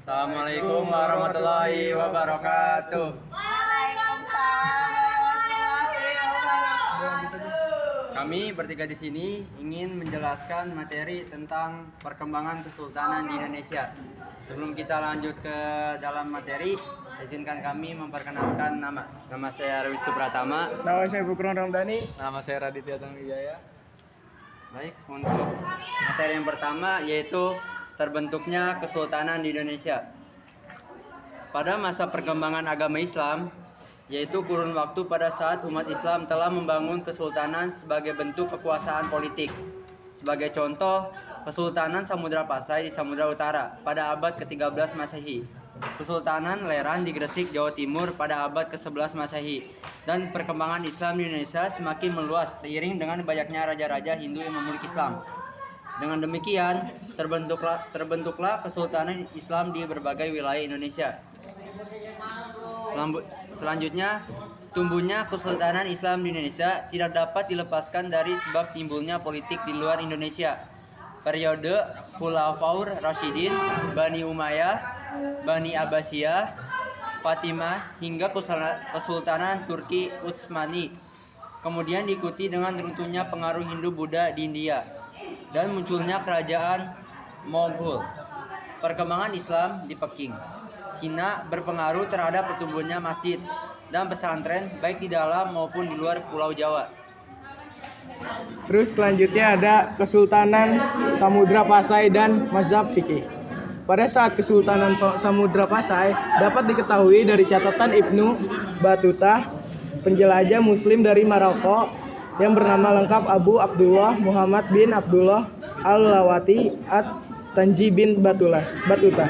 Assalamualaikum warahmatullahi wabarakatuh. Kami bertiga di sini ingin menjelaskan materi tentang perkembangan kesultanan di Indonesia. Sebelum kita lanjut ke dalam materi, izinkan kami memperkenalkan nama. Nama saya Rewistu Pratama. Nama saya Bukron Ramdhani. Nama saya Raditya Tangwijaya. Baik, untuk materi yang pertama yaitu terbentuknya kesultanan di Indonesia. Pada masa perkembangan agama Islam, yaitu kurun waktu pada saat umat Islam telah membangun kesultanan sebagai bentuk kekuasaan politik. Sebagai contoh, Kesultanan Samudra Pasai di Samudra Utara pada abad ke-13 Masehi, Kesultanan Leran di Gresik, Jawa Timur pada abad ke-11 Masehi, dan perkembangan Islam di Indonesia semakin meluas seiring dengan banyaknya raja-raja Hindu yang memeluk Islam. Dengan demikian, terbentuklah Kesultanan Islam di berbagai wilayah Indonesia. Selanjutnya, tumbuhnya Kesultanan Islam di Indonesia tidak dapat dilepaskan dari sebab timbulnya politik di luar Indonesia. Periode Khulafaur Rasyidin, Bani Umayyah, Bani Abbasiyah, Fatimah, hingga Kesultanan Turki Utsmani. Kemudian diikuti dengan runtuhnya pengaruh Hindu-Buddha di India dan munculnya kerajaan Monggol. Perkembangan Islam di Peking, Cina berpengaruh terhadap pertumbuhannya masjid dan pesantren baik di dalam maupun di luar Pulau Jawa. Terus selanjutnya ada Kesultanan Samudra Pasai dan Mazhab Fikih. Pada saat Kesultanan Samudra Pasai dapat diketahui dari catatan Ibnu Battuta, penjelajah Muslim dari Maroko yang bernama lengkap Abu Abdullah Muhammad bin Abdullah Al-Lawati At-Tanji bin Battuta,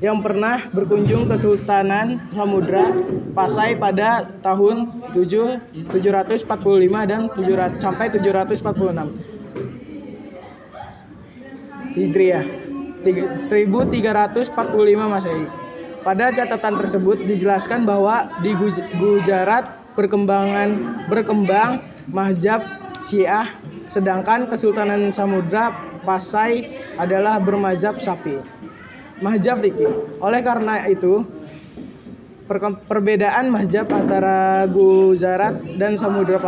yang pernah berkunjung ke Kesultanan Samudra Pasai pada tahun 745 dan sampai 746 Hijriah, 1345 Masehi. Pada catatan tersebut dijelaskan bahwa di Gujarat berkembang mazhab Syiah, sedangkan Kesultanan Samudra Pasai adalah bermazhab Syafi'i. Mazhab Fikih. Oleh karena itu, perbedaan mazhab antara Gujarat dan Samudra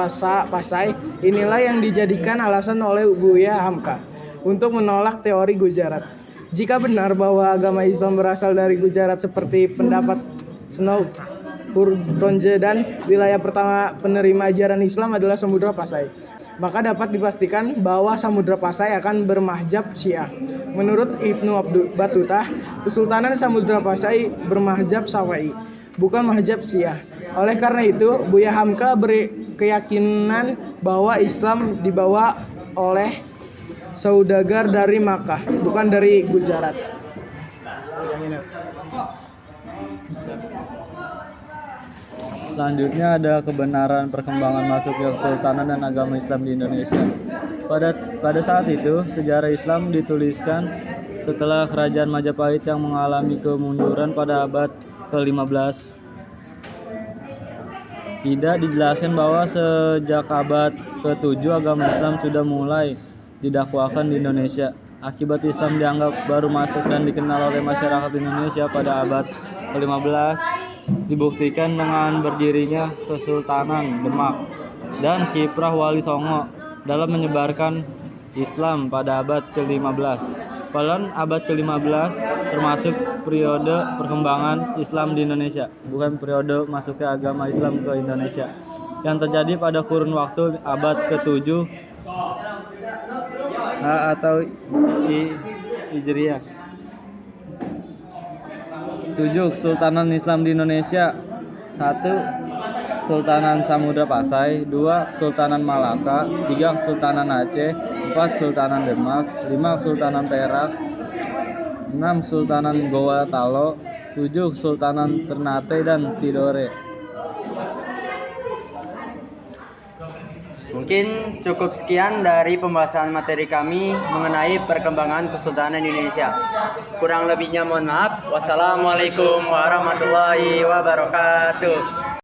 Pasai inilah yang dijadikan alasan oleh Buya Hamka untuk menolak teori Gujarat. Jika benar bahwa agama Islam berasal dari Gujarat seperti pendapat Snow Hurtonje dan wilayah pertama penerima ajaran Islam adalah Samudra Pasai, maka dapat dipastikan bahwa Samudra Pasai akan bermazhab Syiah. Menurut Ibnu Battuta, Kesultanan Samudra Pasai bermazhab Syafi'i, bukan mazhab Syiah. Oleh karena itu, Buya Hamka berkeyakinan bahwa Islam dibawa oleh saudagar dari Makkah, bukan dari Gujarat. Selanjutnya ada kebenaran perkembangan masuknya kesultanan dan agama Islam di Indonesia. Pada saat itu, sejarah Islam dituliskan setelah kerajaan Majapahit yang mengalami kemunduran pada abad ke-15. Tidak dijelaskan bahwa sejak abad ke-7 agama Islam sudah mulai didakwakan di Indonesia. Akibat Islam dianggap baru masuk dan dikenal oleh masyarakat Indonesia pada abad ke-15 dibuktikan dengan berdirinya Kesultanan Demak dan kiprah Wali Songo dalam menyebarkan Islam pada abad ke-15. Pada abad ke-15 termasuk periode perkembangan Islam di Indonesia, bukan periode masuknya agama Islam ke Indonesia, yang terjadi pada kurun waktu abad ke-7 atau Hijriah. 7. Kesultanan Islam di Indonesia. 1. Kesultanan Samudra Pasai. 2. Kesultanan Malaka. 3. Kesultanan Aceh. 4. Kesultanan Demak. 5. Kesultanan Perak. 6. Kesultanan Goa Talo. 7. Kesultanan Ternate dan Tidore. Mungkin cukup sekian dari pembahasan materi kami mengenai perkembangan Kesultanan Indonesia. Kurang lebihnya mohon maaf. Wassalamualaikum warahmatullahi wabarakatuh.